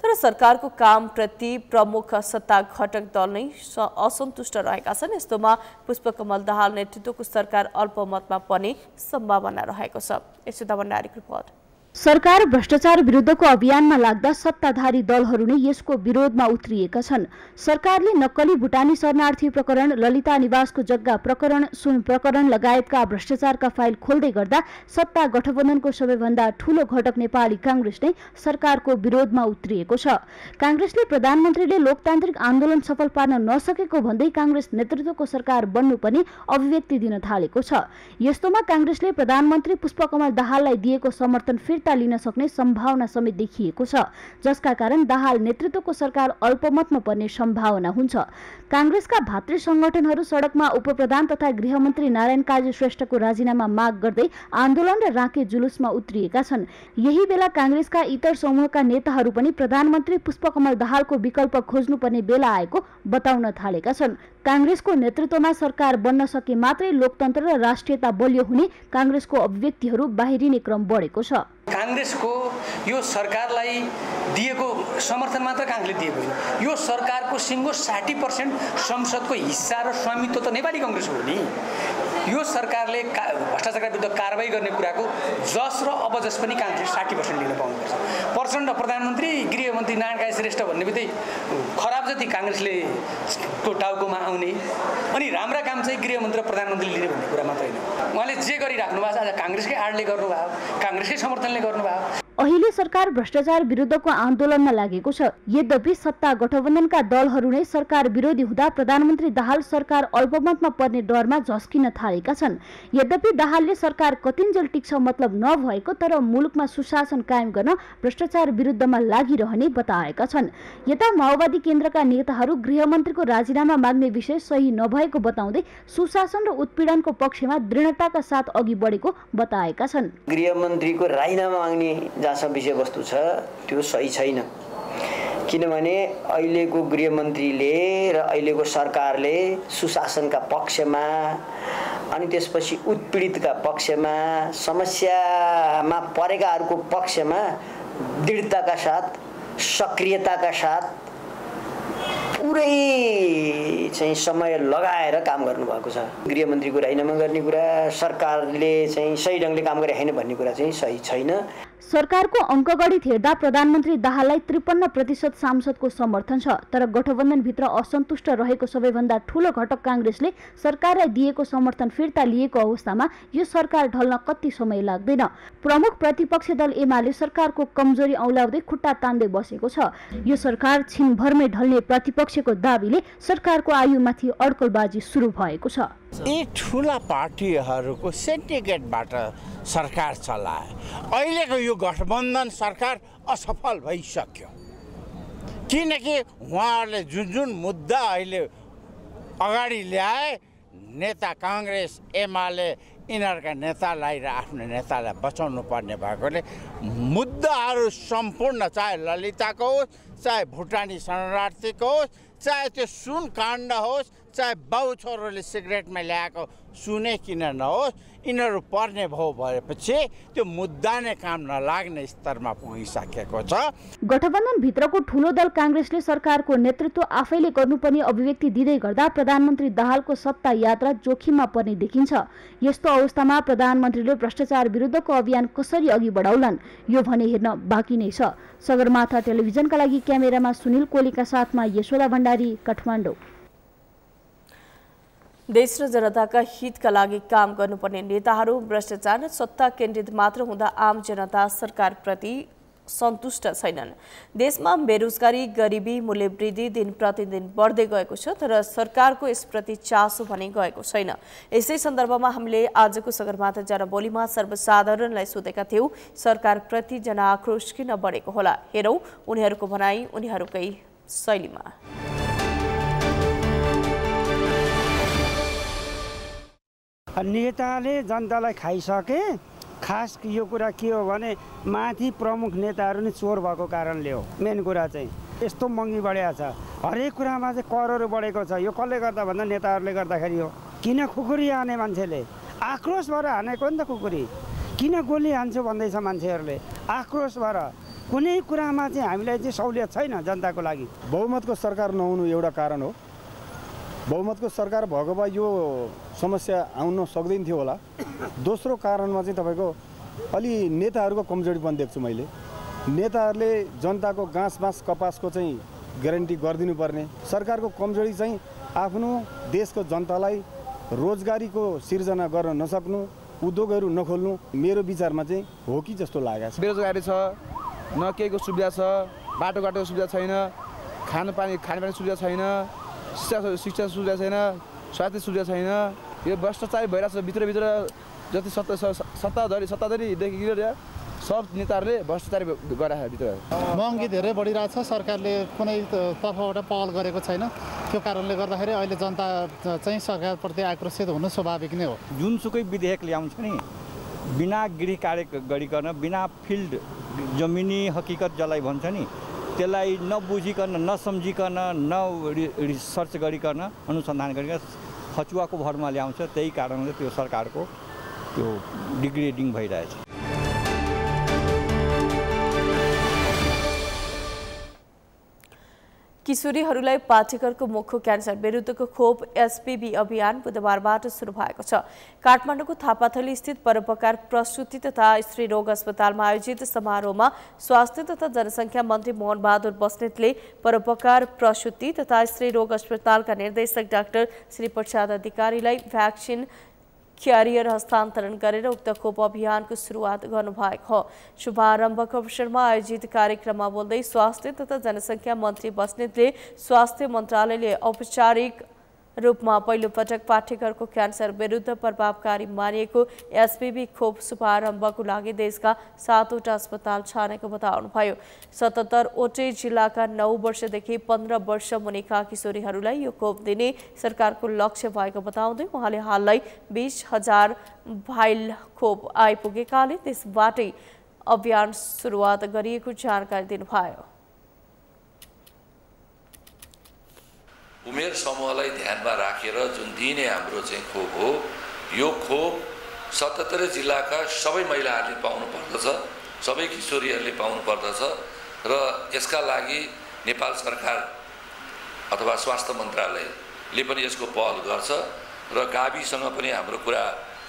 तर सरकारको कामप्रति प्रमुख सत्ता घटक दल नै असन्तुष्ट रहेका छन्। यस्तोमा पुष्पकमल दाहाल नेतृत्वको सरकार अल्पमतमा पर्ने सम्भावना रहेको छ। यशोदा भण्डारीको रिपोर्ट। सरकार भ्रष्टाचार विरुद्धको अभियानमा लाग्दा सत्ताधारी दलहरू नै यसको विरोधमा उत्रिएका छन्। सरकारले नक्कली भुटानी शरणार्थी प्रकरण, ललिता निवासको जग्गा प्रकरण, सुन प्रकरण लगायतका भ्रष्टाचारका फाइल खोल्दै गर्दा सत्ता गठबन्धनको सबैभन्दा ठूलो घटक नेपाली कांग्रेस नै सरकारको विरोधमा उत्रिएको छ। कांग्रेसले प्रधानमन्त्रीले लोकतान्त्रिक आन्दोलन सफल पार्न नसकेको भन्दै कांग्रेस नेतृत्वको सरकार बन्नुपर्ने अभिव्यक्ति दिन थालेको छ। यस्तोमा कांग्रेसले प्रधानमन्त्री पुष्पकमल दाहाललाई दिएको समर्थन फिर्ता लिन सक्ने सम्भावना समेत देखिएको छ, जसका कारण दाहाल नेतृत्वको सरकार अल्पमतमा पर्ने सम्भावना हुन्छ। कांग्रेसका भातृ संगठनहरू सडकमा उपप्रधान तथा गृहमन्त्री नारायण काजी श्रेष्ठको राजीनामा माग गर्दै आन्दोलन र राँके जुलुसमा उत्रिएका छन्। यही बेला कांग्रेसका इतर समूहका नेताहरू पनि प्रधानमन्त्री पुष्पकमल दाहालको विकल्प खोज्नुपर्ने बेला आएको बताउन थालेका छन्। कांग्रेसको नेतृत्वमा सरकार बन्न सके मात्रै लोकतन्त्र र राष्ट्रियता बलियो हुने कांग्रेसको अभिव्यक्तिहरू बाहिरिने क्रम बढेको छ। कांग्रेसको यो सरकारलाई दिएको समर्थन मात्र कांग्रेसले दिएको होइन। यो सरकारको सिङ्गो 60% संसदको हिस्सा र स्वामित्व त नेपाली कांग्रेसको हो नि। यो सरकारले भ्रष्टाचारका विरुद्ध कारबाही गर्ने कुराको जस र अबजस पनि कांग्रेस 60% लिन पाउनुपर्छ। प्रचण्ड प्रधानमन्त्री, गृहमन्त्री नारायण काजी श्रेष्ठ भन्ने बित्तिकै खराब जति कांग्रेसले को टाउकोमा आउने अनि राम्रा काम चाहिँ गृहमन्त्री र प्रधानमन्त्रीले लिने भन्ने कुरा मात्र होइन। उहाँले जे गरिराख्नु भएको छ आज कांग्रेसकै आडले गर्नुभयो, कांग्रेसकै समर्थनले गर्नुभयो। अहिले सरकार भ्रष्टाचार विरुद्धको आन्दोलनमा लागेको छ। यद्यपि सत्ता गठबन्धनका दलहरू नै सरकार विरोधी हुँदा प्रधानमन्त्री दाहाल सरकार अल्पमतमा पर्ने डरमा झस्किन थालेका छन्। यद्यपि दाहालले सरकार कतिन्जेल टिक्छ मतलब नभएको तर मुलुकमा सुशासन कायम गर्न भ्रष्टाचार विरुद्धमा लागिरहने बताएका छन्। यता माओवादी केन्द्रका नेताहरू गृहमन्त्रीको राजीनामा माग्ने विषय सही नभएको बताउँदै सुशासन र उत्पीडनको पक्षमा दृढताका साथ अघि बढेको बताएका छन्। गृहमन्त्रीको राजीनामा माग्ने जहाँ विषयवस्तु छ त्यो सही छैन, किनभने अहिलेको गृहमन्त्रीले र अहिलेको सरकारले सुशासनका पक्षमा अनि त्यसपछि उत्पीडितका पक्षमा, समस्यामा परेकाहरूको पक्षमा दृढताका साथ, सक्रियताका साथ पुरै चाहिँ समय लगाएर काम गर्नुभएको छ। गृहमन्त्रीको राजीनामा गर्ने कुरा, सरकारले चाहिँ सही ढङ्गले काम गरे होइन भन्ने कुरा चाहिँ सही छैन। सरकारको अङ्कगणित हेर्दा प्रधानमन्त्री दाहाललाई 53% सांसदको समर्थन छ, तर गठबन्धनभित्र असन्तुष्ट रहेको सबैभन्दा ठूलो घटक काङ्ग्रेसले सरकारलाई दिएको समर्थन फिर्ता लिएको अवस्थामा यो सरकार ढल्न कति समय लाग्दैन। प्रमुख प्रतिपक्षी दल एमाले सरकारको कमजोरी औलाउँदै खुट्टा तान्दै बसेको छ। यो सरकार छिनभरमै ढल्ने प्रतिपक्षको दाबीले सरकारको आयुमाथि अड्कलबाजी सुरु भएको छ। यी ठुला पार्टीहरूको सिन्डिकेटबाट सरकार चलाए। अहिलेको यो गठबन्धन सरकार असफल भइसक्यो, किनकि उहाँहरूले जुन मुद्दा अहिले अगाडि ल्याए, नेता काङ्ग्रेस एमाले यिनीहरूका नेतालाई र आफ्नो नेतालाई बचाउनु पर्ने भएकोले मुद्दाहरू सम्पूर्ण, चाहे ललिताको होस्, चाहे भुटानी शरणार्थीको होस्, चाहे त्यो सुन काण्ड होस्, चाहे बाउ छोरोले सिगरेटमा ल्याएको सुने किन नहोस्, यिनीहरू पर्ने भाउ भएपछि त्यो मुद्दा नै काम नलाग्ने स्तरमा पुगिसकेको छ। गठबन्धनभित्रको ठूलो दल काङ्ग्रेसले सरकारको नेतृत्व आफैले गर्नुपर्ने अभिव्यक्ति दिँदै गर्दा प्रधानमन्त्री दाहालको सत्ता यात्रा जोखिममा पर्ने देखिन्छ। यस्तो अवस्थामा प्रधानमन्त्रीले भ्रष्टाचार विरुद्धको अभियान कसरी अघि बढाउलान्, यो भने हेर्न बाँकी नै छ। सगरमाथा टेलिभिजनका लागि क्यामेरामा सुनिल कोलीका साथमा यशोदा भण्डारी, काठमाडौँ। देश र जनताका हितका लागि काम गर्नुपर्ने नेताहरू भ्रष्टाचार र सत्ता केन्द्रित मात्र हुँदा आम जनता सरकारप्रति सन्तुष्ट छैनन्। देशमा बेरोजगारी, गरिबी, मूल्यवृद्धि दिन प्रतिदिन बढ्दै गएको छ, तर सरकारको यसप्रति चासो भने गएको छैन। यसै सन्दर्भमा हामीले आजको सगरमाथा जनबोलीमा सर्वसाधारणलाई सोधेका थियौं, सरकारप्रति जनआक्रोश किन बढेको होला? हेरौं उनीहरूको भनाई उनीहरूकै शैलीमा। नेताले जनतालाई खाइसके। खास यो कुरा के हो भने माथि प्रमुख नेताहरू नै चोर भएको कारणले हो। मेन कुरा चाहिँ यस्तो महँगी बढेको छ, हरेक कुरामा चाहिँ करहरू बढेको छ। यो कसले गर्दा भन्दा नेताहरूले गर्दाखेरि हो। किन खुकुरी हाने मान्छेले? आक्रोश भएर हानेको नि त खुकुरी। किन गोली हान्छु भन्दैछ मान्छेहरूले? आक्रोश भएर। कुनै कुरामा चाहिँ हामीलाई चाहिँ सहुलियत छैन जनताको लागि। बहुमतको सरकार नहुनु एउटा कारण हो। बहुमतको सरकार भएको भए यो समस्या आउन सक्दैन थियो होला। दोस्रो कारणमा चाहिँ तपाईँको अलि नेताहरूको कमजोरी पनि देख्छु मैले। नेताहरूले जनताको घाँस बाँस कपासको चाहिँ ग्यारेन्टी गरिदिनु पर्ने। सरकारको कमजोरी चाहिँ आफ्नो देशको जनतालाई रोजगारीको सिर्जना गर्न नसक्नु, उद्योगहरू नखोल्नु, मेरो विचारमा चाहिँ हो कि जस्तो लागेको छ। बेरोजगारी छ, न केहीको सुविधा छ, बाटोघाटोको सुविधा छैन, खानेपानी सुविधा छैन, शिक्षा सुविधा छैन, स्वास्थ्य सुविधा छैन। यो भ्रष्टाचार भइरहेको छ भित्रभित्र। जति सत्ताधरीदेखि लिएर सब नेताहरूले भ्रष्टाचार गराएको भित्र। महँगी धेरै बढिरहेछ, सरकारले कुनै तर्फबाट पहल गरेको छैन। त्यो कारणले गर्दाखेरि अहिले जनता चाहिँ सरकारप्रति आक्रोशित हुनु स्वाभाविक नै हो। जुनसुकै विधेयक ल्याउँछ नि, बिना गृह कार्य गरिकन, बिना फिल्ड जमिनी हकीकत जसलाई भन्छ नि, त्यसलाई नबुझिकन, नसम्झिकन, न रिसर्च गरिकन, अनुसन्धान गरिकन फचुवाको भरमा ल्याउँछ। त्यही कारणले त्यो सरकारको त्यो डिग्रेडिङ भइरहेछ। किशोरीहरूलाई पाठेघरको मुखको क्यान्सर विरुद्धको खोप एसपीबी अभियान बुधबारबाट सुरु भएको छ। काठमाडौँको थापाथली स्थित परोपकार प्रसूति तथा स्त्री रोग अस्पतालमा आयोजित समारोहमा स्वास्थ्य तथा जनसङ्ख्या मन्त्री मोहन बहादुर बस्नेतले परोपकार प्रसूति तथा स्त्री रोग अस्पतालका निर्देशक डाक्टर श्री प्रसाद अधिकारीलाई भ्याक्सिन क्यारियर हस्तान्तरण गरेर उक्त खोप अभियानको सुरुवात गर्नुभएको हो। शुभारम्भको अवसरमा आयोजित कार्यक्रममा बोल्दै स्वास्थ्य तथा जनसङ्ख्या मन्त्री बस्नेतले स्वास्थ्य मन्त्रालयले औपचारिक रूपमा पहिलो पटक पाठेघरको क्यान्सर विरुद्ध प्रभावकारी मानिएको एसपीबी खोप शुभारम्भको लागि देशका 7वटा अस्पताल छानेको बताउनुभयो। 77वटै जिल्लाका 9 वर्षदेखि 15 वर्ष मुनिका किशोरीहरूलाई यो खोप दिने सरकारको लक्ष्य भएको बताउँदै उहाँले हाललाई 20,000 भाइल खोप आइपुगेकाले त्यसबाटै अभियान सुरुवात गरिएको जानकारी दिनुभयो। उमेर समूहलाई ध्यानमा राखेर जुन दिने हाम्रो चाहिँ खोप हो, यो खोप 77 जिल्लाका सबै महिलाहरूले पाउनुपर्दछ, सबै किशोरीहरूले पाउनुपर्दछ र यसका लागि नेपाल सरकार अथवा स्वास्थ्य मन्त्रालयले पनि यसको पहल गर्छ र गाविसँग पनि हाम्रो कुरा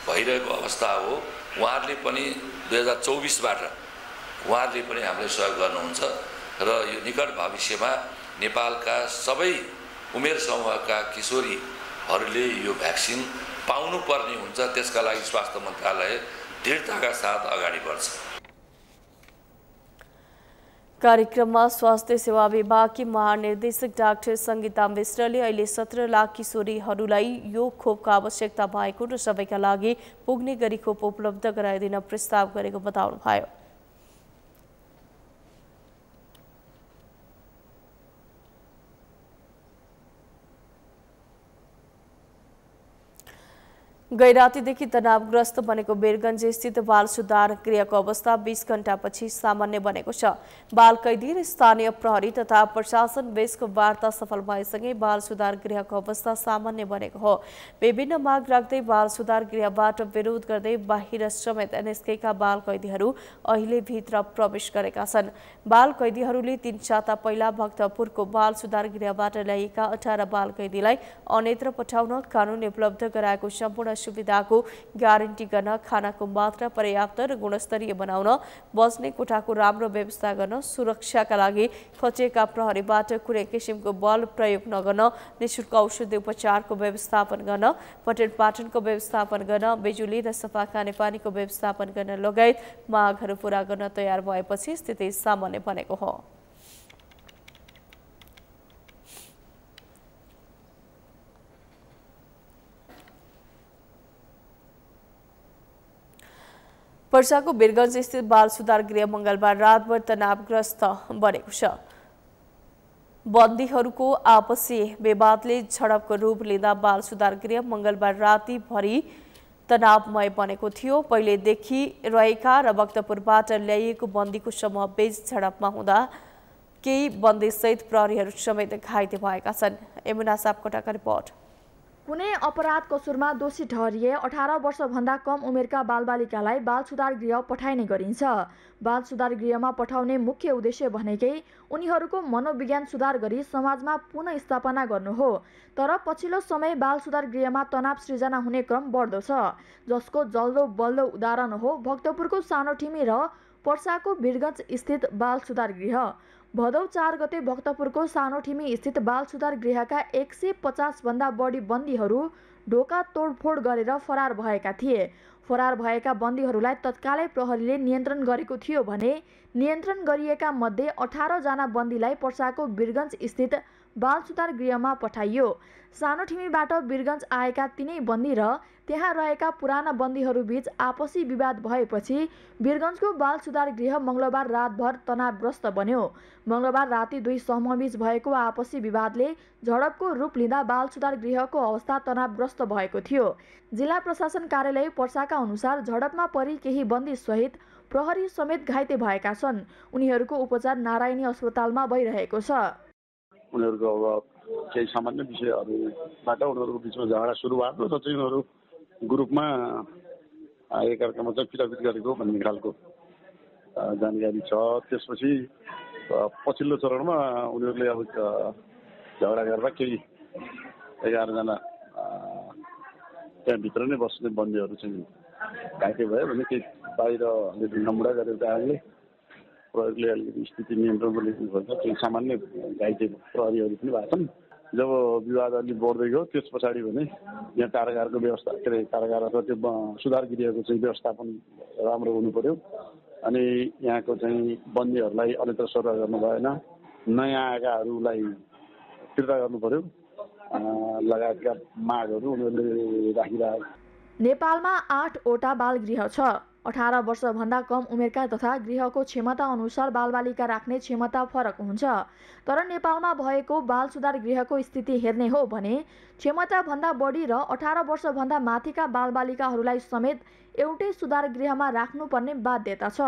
भइरहेको अवस्था हो। उहाँहरूले पनि 2024बाट उहाँहरूले पनि हामीलाई सहयोग गर्नुहुन्छ र यो निकट भविष्यमा नेपालका सबै उमेर समूहका किशोरीहरूले यो भ्याक्सिन पाउनुपर्ने हुन्छ। त्यसका लागि स्वास्थ्य मन्त्रालय दृढताका साथ अगाडि बढ्छ। कार्यक्रममा स्वास्थ्य सेवा विभागकी महानिर्देशक डाक्टर सङ्गीता मिश्रले अहिले 17 लाख किशोरीहरूलाई यो खोपको आवश्यकता भएको र सबैका लागि पुग्ने गरी खोप उपलब्ध गराइदिन प्रस्ताव गरेको बताउनुभयो। गैरातीदेखि तनावग्रस्त बनेको वीरगञ्ज स्थित बाल सुधार गृहको अवस्था 20 घण्टापछि सामान्य बनेको छ। बाल कैदी र स्थानीय प्रहरी तथा प्रशासन बीचको वार्ता सफल भएसँगै बाल सुधार गृहको अवस्था सामान्य बनेको हो। विभिन्न माग राख्दै बाल सुधार गृहबाट विरोध गर्दै बाहिर समेत निस्केका बाल कैदीहरू अहिले भित्र प्रवेश गरेका छन्। बाल कैदीहरूले 3 साता पहिला भक्तपुरको बाल सुधार गृहबाट ल्याएका 18 बाल कैदीलाई अन्यत्र पठाउन कानून उपलब्ध गराएको सम्पूर्ण सुविधाको ग्यारेन्टी गर्न, खानाको मात्रा पर्याप्त र गुणस्तरीय बनाउन, बस्ने कोठाको राम्रो व्यवस्था गर्न, सुरक्षाका लागि खटिएका प्रहरीबाट कुनै किसिमको बल प्रयोग नगर्न, निःशुल्क औषधि उपचारको व्यवस्थापन गर्न, पठन पाठनको व्यवस्थापन गर्न, बिजुली र सफा खानेपानीको व्यवस्थापन गर्न लगायत मागहरू पूरा गर्न तयार भएपछि स्थिति सामान्य बनेको हो। पर्साको वीरगञ्ज स्थित बाल सुधार गृह मंगलबार रातभर तनावग्रस्त बनेको छ। बन्दीहरूको आपसी विवादले झडपको रूप लिँदा बाल सुधार गृह मंगलबार रातिभरि तनावमय बनेको थियो। पहिलेदेखि रहेका र भक्तपुरबाट ल्याइएको बन्दीको समूह बीच झडपमा हुँदा केही बन्दीसहित प्रहरीहरू समेत घाइते भएका छन्। यमुना सापकोटाको रिपोर्ट। कुनै अपराध कसुरमा दोषी ठहरिए 18 वर्षभन्दा कम उमेरका बालबालिकालाई बाल सुधार गृह पठाइने गरिन्छ। बाल सुधार गृहमा पठाउने मुख्य उद्देश्य भनेकै उनीहरूको मनोविज्ञान सुधार गरी समाजमा पुनः स्थापना गर्नु हो। तर पछिल्लो समय बाल सुधार गृहमा तनाव सृजना हुने क्रम बढ्दो छ, जसको जल्दो बल्दो उदाहरण हो भक्तपुरको सानोठिमी र पर्साको वीरगञ्ज स्थित बाल सुधार गृह। भदौ 4 गते भक्तपुरको सानोठिमी स्थित बाल सुधार गृहका 150 भन्दा बढी बन्दीहरू ढोका तोडफोड गरेर फरार भएका थिए। फरार भएका बन्दीहरूलाई तत्कालै प्रहरीले नियन्त्रण गरेको थियो भने नियन्त्रण गरिएका मध्ये 18 जना बन्दीलाई पर्साको वीरगञ्ज स्थित बाल सुधार गृहमा पठाइयो। सानोठिमीबाट वीरगञ्ज आएका तीनै बन्दी र त्यहाँ रहेका पुराना बन्दीहरू बीच आपसी विवाद भएपछि वीरगञ्जको बाल सुधार गृह मंगलबार रातभर तनावग्रस्त बन्यो। मंगलबार राति दुई समूहबीच भएको आपसी विवादले झडपको रूप लिँदा बाल सुधार गृहको अवस्था तनावग्रस्त भएको थियो। जिल्ला प्रशासन कार्यालय पर्साका अनुसार झडपमा परि केही बन्दी सहित प्रहरी समेत घाइते भएका छन्। उनीहरूको उपचार नारायणी अस्पतालमा भइरहेको छ। उनीहरूको अब केही सामान्य विषयहरूबाट उनीहरूको बिचमा झगडा सुरु भएको र चाहिँ उनीहरू ग्रुपमा एकअर्कामा चाहिँ पिटापिट गरेको भन्ने खालको जानकारी छ। त्यसपछि पछिल्लो चरणमा उनीहरूले अब झगडा गरेर केही 11 जना त्यहाँभित्र नै बस्ने बन्दीहरू चाहिँ घाइते भयो भने केही बाहिर अलिकति नमुडा गरेर आएले प्रहरीले अलिकति स्थिति नियन्त्रणमा लिनुपर्छ। केही सामान्य घाइते प्रहरीहरू पनि भएको छन्। जब विवाद अलि बढ्दै गयो त्यस पछाडि भने यहाँ कारागारको व्यवस्था के अरे कारागार अथवा त्यो सुधार गृहको चाहिँ व्यवस्थापन राम्रो हुनु पर्यो अनि यहाँको चाहिँ बन्दीहरूलाई अन्यत्र सरुवा गर्नु भएन, नयाँ आएकाहरूलाई फिर्ता गर्नु पर्यो लगायतका मागहरू उनीहरूले राखिरहेको। नेपालमा 8 वटा बाल गृह छ। 18 वर्षभन्दा कम उमेरका तथा गृहको क्षमता अनुसार बालबालिका राख्ने क्षमता फरक हुन्छ। तर नेपालमा भएको बाल सुधार गृहको स्थिति हेर्ने हो भने क्षमता भन्दा बढी र 18 वर्षभन्दा माथिका बालबालिकाहरूलाई समेत एउटै सुधार गृहमा राख्नुपर्ने बाध्यता छ,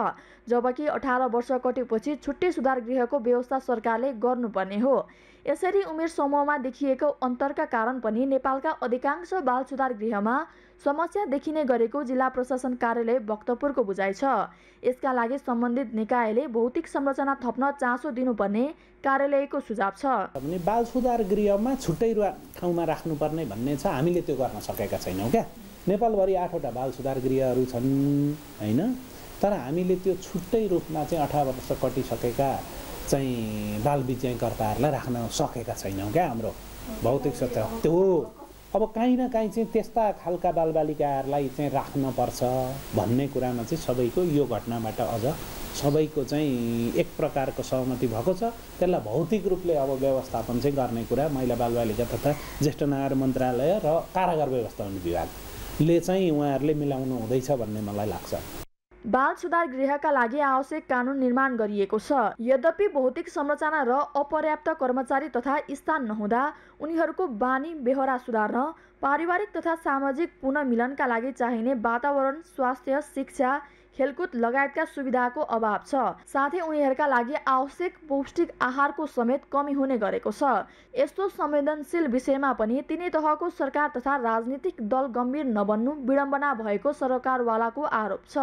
जबकि 18 वर्ष कटेपछि छुट्टै सुधार गृहको व्यवस्था सरकारले गर्नुपर्ने हो। यसरी उमेर समूहमा देखिएको अन्तरका कारण पनि नेपालका अधिकांश बाल सुधार गृहमा समस्या देखिने गरेको जिल्ला प्रशासन कार्यालय भक्तपुरको बुझाइ छ। यसका लागि सम्बन्धित निकायले भौतिक संरचना थप्न चासो दिनुपर्ने कार्यालयको सुझाव छ। भने बाल सुधार गृहमा छुट्टै ठाउँमा राख्नुपर्ने भन्ने छ, हामीले त्यो गर्न सकेका छैनौँ क्या। नेपालभरि 8 वटा बाल सुधार गृहहरू छन् हैन। तर हामीले त्यो छुट्टै रूपमा चाहिँ 18 वर्ष कटिसकेका चाहिँ बालविद्याकर्ताहरूलाई राख्न सकेका छैनौँ क्या। हाम्रो भौतिक सत्य त्यो अब काहीँ न काहीँ चाहिँ त्यस्ता खालका बालबालिकाहरूलाई चाहिँ राख्नुपर्छ भन्ने कुरामा चाहिँ सबैको यो घटनाबाट अझ सबैको चाहिँ एक प्रकारको सहमति भएको छ। त्यसलाई भौतिक रूपले अब व्यवस्थापन चाहिँ गर्ने कुरा महिला बालबालिका तथा ज्येष्ठ नागरिक मन्त्रालय र कारागार व्यवस्थापन विभागले चाहिँ उहाँहरूले मिलाउनु हुँदैछ भन्ने मलाई लाग्छ। बाल सुधार गृहका लागि आवश्यक कानुन निर्माण गरिएको छ। यद्यपि भौतिक संरचना र अपर्याप्त कर्मचारी तथा स्थान नहुँदा उनीहरूको बानी बेहोरा सुधार्न, पारिवारिक तथा सामाजिक पुनर्मिलनका लागि चाहिने वातावरण, स्वास्थ्य, शिक्षा, खेलकुद लगायतका सुविधाको अभाव छ। साथै उनीहरूका लागि आवश्यक पौष्टिक आहारको समेत कमी हुने गरेको छ। यस्तो संवेदनशील विषयमा पनि तिनै तहको सरकार तथा राजनीतिक दल गम्भीर नबन्नु विडम्बना भएको सरकारवालाको आरोप छ।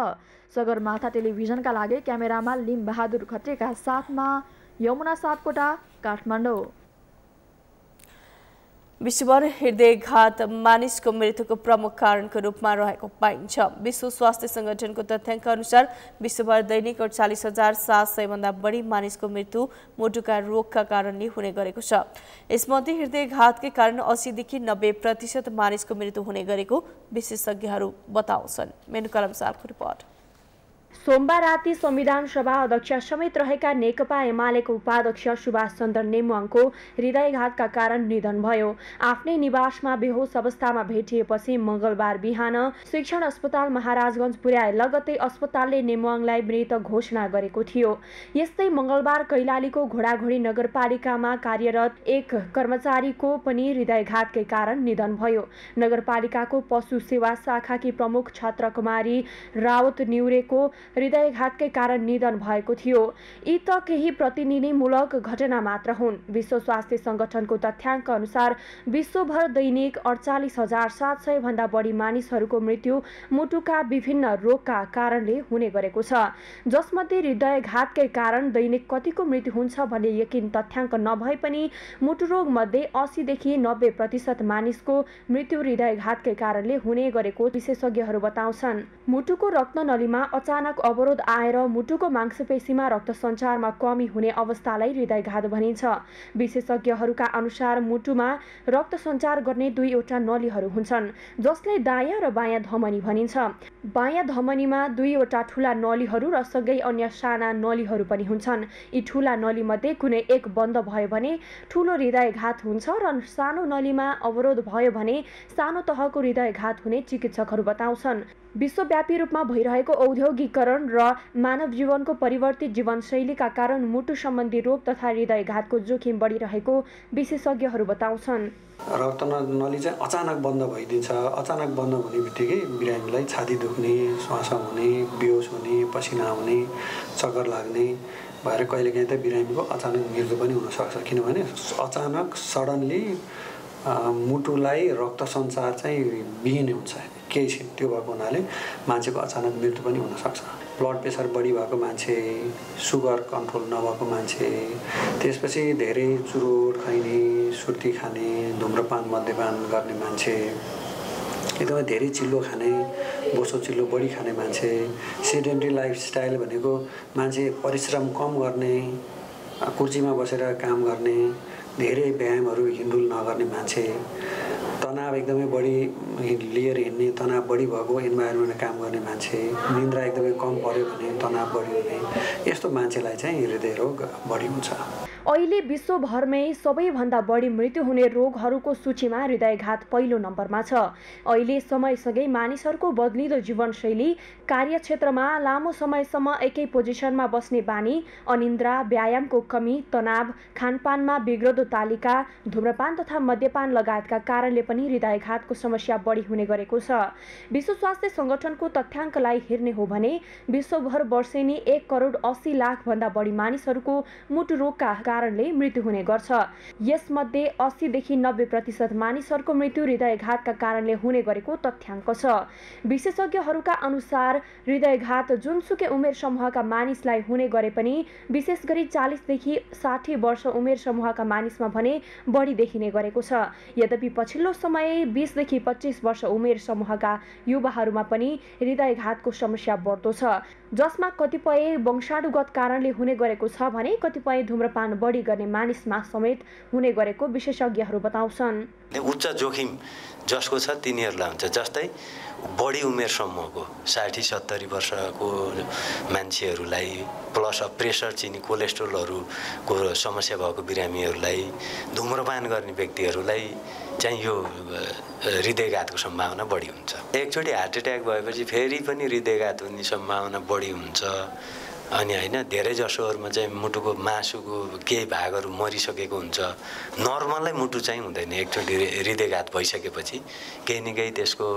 सगरमाथा टेलिभिजनका लागि क्यामेरामा लिम बहादुर खत्रीका साथमा यमुना सापकोटा, काठमाडौँ। विश्वभर हृदयघात मानिसको मृत्युको प्रमुख कारणको रूपमा रहेको पाइन्छ। विश्व स्वास्थ्य संगठनको तथ्याङ्क अनुसार विश्वभर दैनिक 48,700 भन्दा बढी मानिसको मृत्यु मुटुका रोगका कारणले हुने गरेको छ। यसमध्ये हृदयघातकै कारण 80 देखि 90% मानिसको मृत्यु हुने गरेको विशेषज्ञहरू बताउँछन्। मेनुका अनुसारको रिपोर्ट। सोमबार राति संविधान सभा अध्यक्ष समेत रहेका नेकपा एमालेको उपाध्यक्ष सुभाष चन्द्र नेमुवाङको हृदयघातका कारण निधन भयो। आफ्नै निवासमा बेहोस अवस्थामा भेटिएपछि मंगलबार बिहान शिक्षण अस्पताल महाराजगञ्ज पुर्याए लगत्तै अस्पतालले नेमुवाङलाई मृत घोषणा गरेको थियो। यस्तै मंगलबार कैलालीको घोडाघोडी नगरपालिकामा कार्यरत एक कर्मचारीको पनि हृदयघातकै कारण निधन भयो। नगरपालिकाको पशु सेवा शाखाकी प्रमुख छत्रकुमारी राउत न्युरेको हृदयघातकै कारण निधन भएको थियो। यी त केही प्रतिनिधिमूलक घटना मात्र हुन्। विश्व स्वास्थ्य संगठनको तथ्याङ्क अनुसार विश्वभर दैनिक 48,700 भन्दा बढी मानिसहरूको मृत्यु मुटुका विभिन्न रोगका कारणले हुने गरेको छ। जसमध्ये हृदयघातकै कारण दैनिक कतिको मृत्यु हुन्छ भन्ने यकिन तथ्याङ्क नभए पनि मुटु रोग मध्ये 80 देखि 90% मानिसको मृत्यु हृदयघातकै कारणले हुने गरेको विशेषज्ञहरू बताउँछन्। मुटुको रक्तनलीमा अचानक अवरोध आएर मुटुको मांसपेशीमा रक्त सञ्चारमा कमी हुने अवस्थालाई हृदयघात भनिन्छ। विशेषज्ञहरूका अनुसार मुटुमा रक्त सञ्चार गर्ने दुईवटा नलीहरू हुन्छन् जसलाई दायाँ र बायाँ धमनी भनिन्छ। बायाँ धमनीमा दुईवटा ठूला नलीहरू र सँगै अन्य साना नलीहरू पनि हुन्छन्। यी ठूला नलीमध्ये कुनै एक बन्द भयो भने ठूलो हृदयघात हुन्छ र सानो नलीमा अवरोध भयो भने सानो तहको हृदयघात हुने चिकित्सकहरू बताउँछन्। विश्वव्यापी रूपमा भइरहेको औद्योगिकरण र मानव जीवनको परिवर्तित जीवनशैलीका कारण मुटु सम्बन्धी रोग तथा हृदयघातको जोखिम बढिरहेको विशेषज्ञहरू बताउँछन्। रक्तनली चाहिँ अचानक बन्द भइदिन्छ। अचानक बन्द हुने बित्तिकै बिरामीलाई छाती दुख्ने, श्वास हुने, बेहोस हुने, पसिना आउने, चक्कर लाग्ने भएर कहिलेकाहीँ त बिरामीको अचानक मृत्यु पनि हुनसक्छ। किनभने अचानक सडनली मुटुलाई रक्त सञ्चार चाहिँ बिहिने हुन्छ केही छ। त्यो भएको हुनाले मान्छेको अचानक मृत्यु पनि हुनसक्छ। ब्लड प्रेसर बढी भएको मान्छे, सुगर कन्ट्रोल नभएको मान्छे, त्यसपछि धेरै चुरोट खैने, सुर्ती खाने, धुम्रपान मद्यपान गर्ने मान्छे, एकदमै धेरै चिल्लो खाने, बोसो चिल्लो बढी खाने मान्छे, सेडेन्ट्री लाइफस्टाइल भनेको मान्छे परिश्रम कम गर्ने, कुर्सीमा बसेर काम गर्ने, धेरै व्यायामहरू हिँडुल नगर्ने मान्छे, तनाव एकदमै बढी लिएर हिँड्ने, तनाव बढी भएको इन्भाइरोमेन्टमा काम गर्ने मान्छे, निन्द्रा एकदमै कम पर्यो भने तनाव बढी हुने, यस्तो मान्छेलाई चाहिँ हृदय रोग बढी हुन्छ। अहिले विश्वभरमै सबैभन्दा बढी मृत्यु हुने रोगहरूको सूचीमा हृदयघात पहिलो नम्बरमा छ। अहिले समयसँगै मानिसहरूको बदलिँदो जीवनशैली, कार्यक्षेत्रमा लामो समयसम्म एकै पोजिसनमा बस्ने बानी, अनिन्द्रा, व्यायामको कमी, तनाव, खानपानमा बिग्रदो तालिका, धूम्रपान तथा मद्यपान लगायतका कारणले पनि हृदयघातको समस्या बढी हुने गरेको छ। विश्व स्वास्थ्य संगठनको तथ्याङ्कलाई हेर्ने हो भने विश्वभर वर्षेनी 1,80,00,000 भन्दा बढी मानिसहरूको मुटु रोगका कारणले मृत्यु हुने गर्छ। यसमध्ये 80 देखि 90% मानिसहरूको मृत्यु हृदयघातका कारणले हुने गरेको तथ्याङ्क छ। विशेषज्ञहरूका अनुसार हृदयघात जुनसुकै उमेर समूहका मानिसलाई हुने गरे पनि विशेष गरी 40 देखि 60 वर्ष उमेर समूहका मानिसमा भने बढी देखिने गरेको छ। यद्यपि पछिल्लो समय 20 देखि 25 वर्ष उमेर समूहका युवाहरूमा पनि हृदयघातको समस्या बढ्दो छ, जसमा कतिपय वंशानुगत कारणले हुने गरेको छ भने कतिपय धूम्रपान बढी गर्ने मानिसमा समेत हुने गरेको विशेषज्ञहरू बताउँछन्। उच्च जोखिम जसको छ तिनीहरूलाई हुन्छ, जस्तै बढी उमेर समूहको 60-70 वर्षको मान्छेहरूलाई प्लस प्रेसर चिनी कोलेस्ट्रोलहरूको समस्या भएको बिरामीहरूलाई, धूम्रपान गर्ने व्यक्तिहरूलाई चाहिँ यो हृदयघातको सम्भावना बढी हुन्छ। एकचोटि हार्ट एट्याक भएपछि फेरि पनि हृदयघात हुने सम्भावना बढी हुन्छ। अनि होइन धेरै जसोहरूमा चाहिँ मुटुको मासुको केही भागहरू मरिसकेको हुन्छ। नर्मलै मुटु चाहिँ हुँदैन, एकचोटि हृदयघात भइसकेपछि केही न केही त्यसको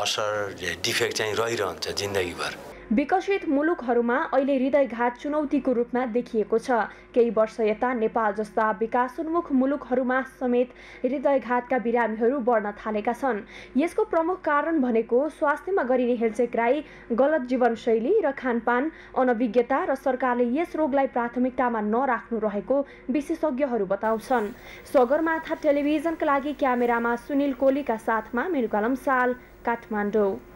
असर डिफेक्ट चाहिँ रहिरहन्छ जिन्दगीभर। विकसित मुलुकहरूमा अहिले हृदयघात चुनौतीको रूपमा देखिएको छ। केही वर्ष यता नेपाल जस्ता विकासोन्मुख मुलुकहरूमा समेत हृदयघातका बिरामीहरू बढ्न थालेका छन्। यसको प्रमुख कारण भनेको स्वास्थ्यमा गरिने हेलचेक्राइ, गलत जीवनशैली र खानपान, अनभिज्ञता र सरकारले यस रोगलाई प्राथमिकतामा नराख्नु रहेको विशेषज्ञहरू बताउँछन्। सगरमाथा टेलिभिजनका लागि क्यामेरामा सुनिल कोलीका साथमा मेनुका लम्साल, काठमाडौँ।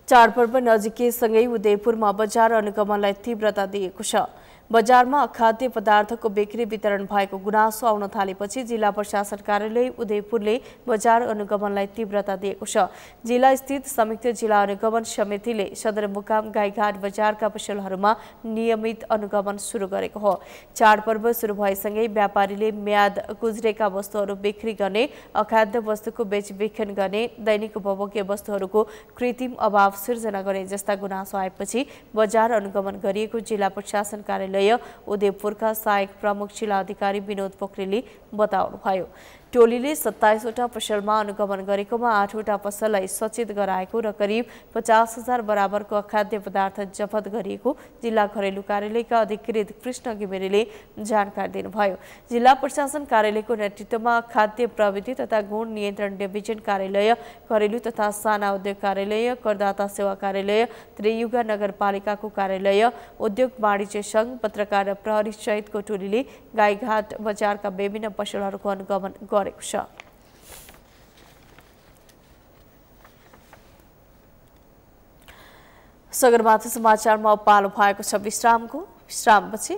चाडपर्व नजिकैसँगै उदयपुरमा बजार अनुगमनलाई तीव्रता दिएको छ। बजारमा खाद्य पदार्थको बिक्री वितरण भएको गुनासो आउन थालेपछि जिल्ला प्रशासन कार्यालय उदयपुरले बजार अनुगमनलाई तीव्रता दिएको छ। जिल्ला स्थित संयुक्त जिल्ला अनुगमन समितिले सदरमुकाम गाईघाट बजारका पसलहरूमा नियमित अनुगमन सुरु गरेको हो। चाडपर्व सुरु भएसँगै व्यापारीले म्याद गुज्रेका वस्तुहरू बिक्री गर्ने, अखाद्य वस्तुको बेचबिखन गर्ने, दैनिक उपभोग्य वस्तुहरूको कृत्रिम अभाव सिर्जना गर्ने जस्ता गुनासो आएपछि बजार अनुगमन गरिएको जिल्ला प्रशासन कार्यालय उदयपुरका सहायक प्रमुख जिल्ला अधिकारी विनोद पोखरेलले बताउनुभयो। टोलीले 27वटा पसलमा अनुगमन गरेकोमा 8वटा पसललाई सचेत गराएको र करिब 50,000 बराबरको अखाद्य पदार्थ जफत गरिएको जिल्ला घरेलु कार्यालयका अधिकृत कृष्ण घिमिरेले जानकारी दिनुभयो। जिल्ला प्रशासन कार्यालयको नेतृत्वमा खाद्य प्रविधि तथा गुण नियन्त्रण डिभिजन कार्यालय, घरेलु तथा साना उद्योग कार्यालय, करदाता सेवा कार्यालय, त्रियुगा नगरपालिकाको कार्यालय, उद्योग वाणिज्य संघ, पत्रकार र प्रहरी सहितको टोलीले गाईघाट बजारका विभिन्न पसलहरूको अनुगमन गरेको छ। सगरमाथा समाचारमा पालो भएको छ विश्रामपछि।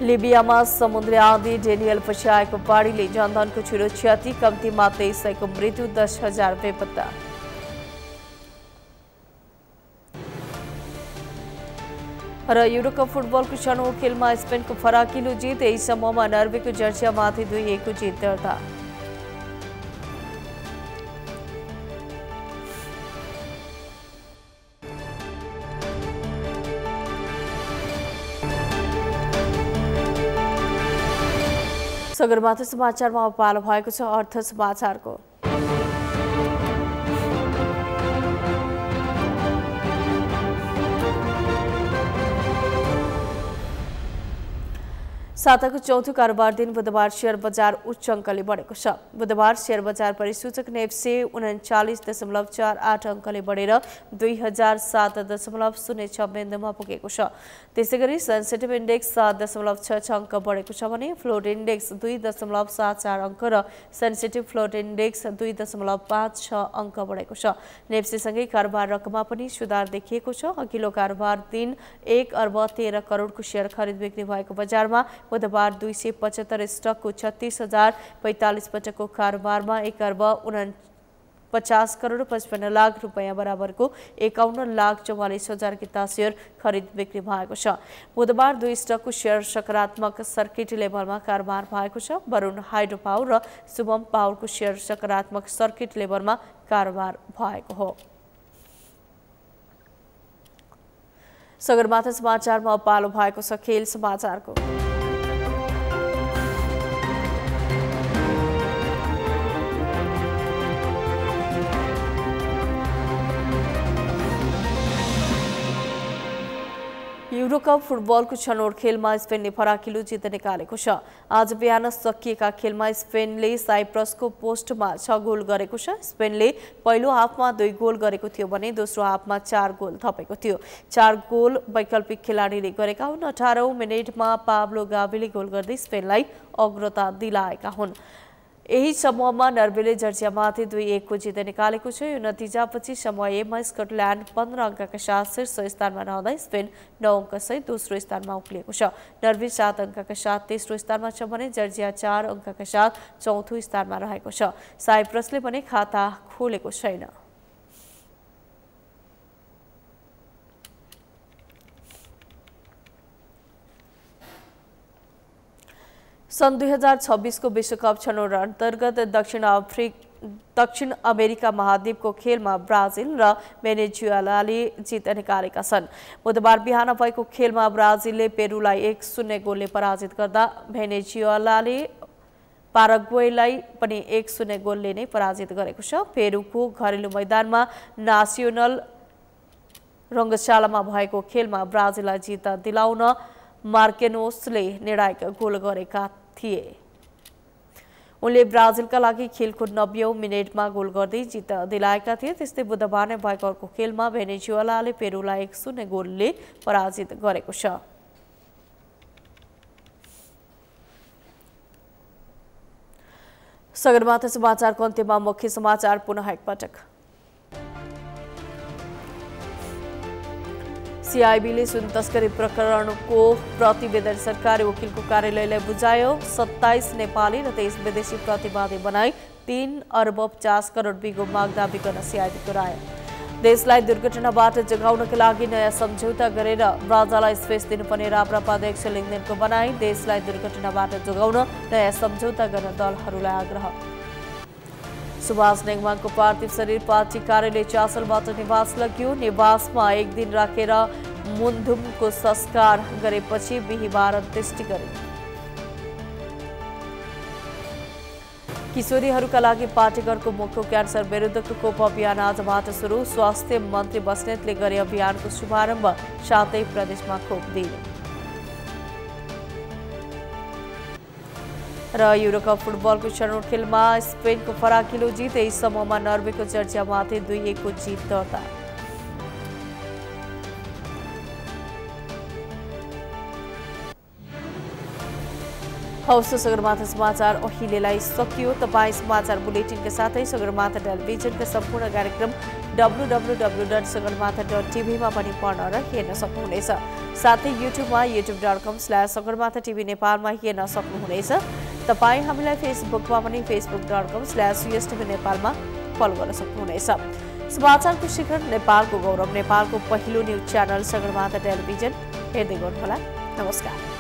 लिबियामा समुद्री आँधी डेनियल पछि आएको बाढीले जनधनको ठूलो क्षति, कम्तीमा 2300को मृत्यु, 10,000 बेपत्ता। र युरोकप फुटबलको छनौट खेलमा स्पेनको फराकिलो जित, यही समूहमा नर्वेको जर्जियामाथि 2-1 को जित दर्ता। सगरमाथा समाचारमा पालो भएको छ अर्थ समाचारको। साताको चौथो कारोबार दिन बुधबार शेयर बजार उच्च अङ्कले बढेको छ। बुधबार शेयर बजार परिसूचक नेप्से 39.48 अङ्कले बढेर 2007.06 बिन्दुमा पुगेको छ। त्यसैगरी सेन्सेटिभ इन्डेक्स 7.66 अङ्क बढेको छ भने फ्लोट इन्डेक्स 2.74 अङ्क र सेन्सेटिभ फ्लोट इन्डेक्स 2.56 अङ्क बढेको छ। नेप्सेसँगै कारोबार रकममा पनि सुधार देखिएको छ। अघिल्लो कारोबार दिन 1 अर्ब 13 करोडको शेयर खरिद बिक्री भएको बजारमा बुधबार 275 स्टकको 36,045 पटकको कारोबारमा 1 अर्ब 49 करोड 55 लाख रुपैयाँ बराबरको 51,44,000 किता शेयर खरिद बिक्री भएको छ। बुधबार 2 स्टकको शेयर सकारात्मक सर्किट लेभलमा कारोबार भएको छ। वरुण हाइड्रो पावर र शुभम पावरको शेयर सकारात्मक सर्किट लेभलमा कारोबार भएको हो। सगरमाथा समाचारमा पालो भएको छ खेल समाचारको। युरोकप फुटबलको छनौट खेलमा स्पेनले फराकिलो जित निकालेको छ। आज बिहान सकिएका खेलमा स्पेनले साइप्रसको पोस्टमा 6 गोल गरेको छ। स्पेनले पहिलो हाफमा 2 गोल गरेको थियो भने दोस्रो हाफमा 4 गोल थपेको थियो। 4 गोल वैकल्पिक खेलाडीले गरेका हुन्। 18औं मिनेटमा पाब्लो गाभीले गोल गर्दै स्पेनलाई अग्रता दिलाएका हुन्। यही समूहमा नर्वेले जर्जियामाथि 2-1 को जित निकालेको छ। यो नतिजापछि समूह एमा स्कटल्यान्ड 15 अङ्कका साथ शीर्ष स्थानमा रहँदा स्पेन 9 अङ्कसहित दोस्रो स्थानमा उक्लिएको छ। नर्वे 7 अङ्कका साथ तेस्रो स्थानमा छ भने जर्जिया 4 अङ्कका साथ चौथो स्थानमा रहेको छ। साइप्रसले पनि खाता खोलेको छैन। सन् 2026 को विश्वकप छनौट अन्तर्गत दक्षिण अमेरिका महाद्वीपको खेलमा ब्राजिल र भेनेजुएलाले जित निकालेका छन्। बुधबार बिहान भएको खेलमा ब्राजिलले पेरुलाई 1-0 गोलले पराजित गर्दा भेनेजुएलाले पाराग्वेलाई पनि 1-0 गोलले नै पराजित गरेको छ। पेरुको घरेलु मैदानमा नासियोनल रङ्गशालामा भएको खेलमा ब्राजिललाई जित दिलाउन मार्केनोसले निर्णायक गोल गरेका थिए। उनले ब्राजिलका लागि खेलको 90औं मिनेटमा गोल गर्दै जित दिलाएका थिए। त्यस्तै बुधबार नै भएको अर्को खेलमा भेनेजुएलाले पेरुलाई 1-0 गोलले पराजित गरेको छ। सगरमाथा समाचारको अन्त्यमा मुख्य समाचार पुनः एकपटक। सीआईबीले सुन तस्करी प्रकरणको प्रतिवेदन सरकारी वकिलको कार्यालयलाई बुझायो। 27 नेपाली र 23 विदेशी प्रतिवादी बनाई 3 अर्ब 50 करोड बिगो माग दाबी गर्न सीआईबीको राय। देशलाई दुर्घटनाबाट जोगाउनका लागि नयाँ सम्झौता गरेर राजालाई स्पेस दिनुपर्ने राप्रपा अध्यक्ष लिङ्गदेनको बनाई। देशलाई दुर्घटनाबाट जोगाउन नयाँ सम्झौता गर्न दलहरूलाई आग्रह। सुभाष नेङमाको पार्थिव शरीर पार्टी कार्यालय चासलबाट निवास लग्यो। निवासमा 1 दिन राखेर मुन्धुमको संस्कार गरेपछि बिहिबार अन्त्येष्टि गरे। किशोरीहरूका लागि पाटेकरको मुखको क्यान्सर विरुद्धको खोप अभियान आजबाट सुरु। स्वास्थ्य मन्त्री बस्नेतले गरे अभियानको शुभारम्भ। 7 प्रदेशमा खोप दिए। र युरोकप फुटबलको छनौट खेलमा स्पेनको फराकिलो जित। यही समूहमा नर्वेको जर्जियामाथि 2-1 को जित दर्ता। हौस् सगरमाथा समाचार अहिलेलाई सकियो। तपाईँ समाचार बुलेटिनका साथै सगरमाथा टेलिभिजनका सम्पूर्ण कार्यक्रम www.sagarmatha.tv मा पनि पढ्न र हेर्न सक्नुहुनेछ। साथै युट्युबमा youtube.com/sagarmatha.tv नेपालमा हेर्न सक्नुहुनेछ। तपाईँ हामीलाई फेसबुकमा पनि facebook.com/USTV नेपालमा फलो गर्न सक्नुहुनेछ। समाचारको शिखर नेपालको गौरव नेपालको पहिलो न्युज च्यानल सगरमाथा टेलिभिजन हेर्दै गर्नुहोला। नमस्कार।